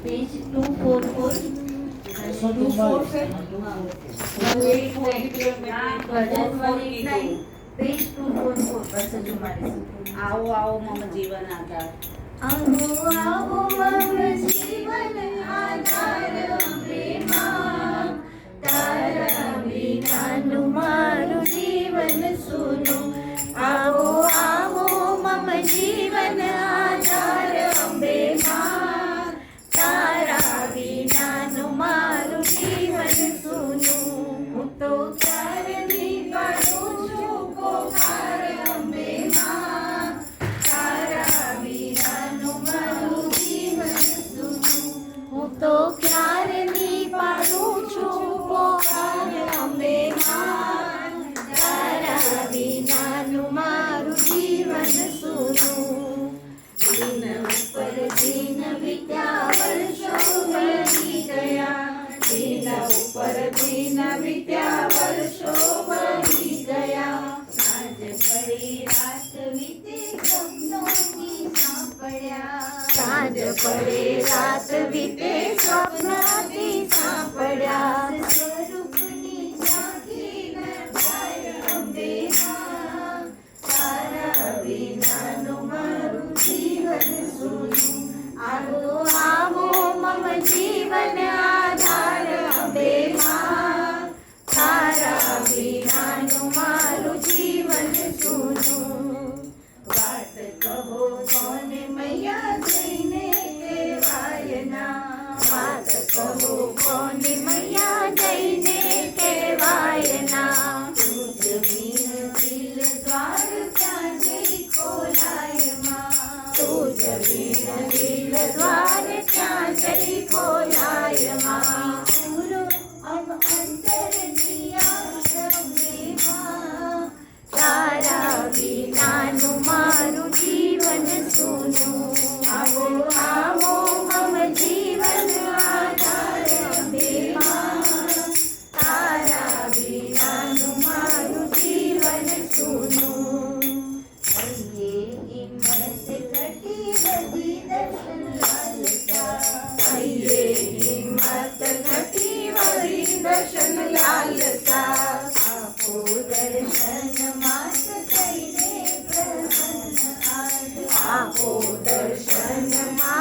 Page 244 page 244 બસો ચુમ્માલીસ. આવો આવો મમ જીવન આધાર. આવો આવો મમ જીવન આધાર અંબે માં, તારા વિનાનું મારું જીવન સૂનું. આવો આવો મમ જીવન આધાર અંબે માં, તારા વિનાનું મારું જીવન સૂનું. હું તો ક્યારની પાડું છું પોકાર અંબે માં, તારા વિનાનું મારું જીવન સૂનું. હું તો ક્યારની પાડું છું પોકાર અંબે માં, તારા વિનાનું મારું જીવન સૂનું. દિન ઉપર દિન વીત્યા વર્ષો વહી ગયા, દિન ઉપર દિન વીત્યા વર્ષો વહી ગયા. સાંજ પડી રાત વીતે સપનોથી સાંપડ્યા, સાંજ પડે રાત વીતે સપનાથી સાંપડ્યા. સ્વરૂપની ઝાંખી ન થાય અંબે માં, તારા વિનાનું મારું જીવન સૂનું. આવો આવો મમ જીવન આધાર અંબે માં, તારા વિનાનું મારું જીવન સૂનું. વાત કહો કોને મૈયા જઈને કહેવાયના, વાત કહો કોને મૈયા જઈને કહેવાયના. તુજ બિન દિલ દ્વાર ક્યાં જઈ ખોલાયમાં, તુજ બિન દિલ દ્વાર ક્યાં જઈ ખોલાયમાં. પૂરો અબ અંતર દિયા અંબે માં, તારા વિનાનું મારું જીવન સૂનું. આવો આવો મમ જીવન આધાર અંબે માં, તારા વિનાનું મારું જીવન સૂનું. હૈયે હિંમત ઘટી વધી દર્શન લાલસા, હૈયે હિંમત ઘટી વધી દર્શન લાલસા. આપો દર્શન માત થઈને પ્રસન્ન આજ, આપો દર્શન માત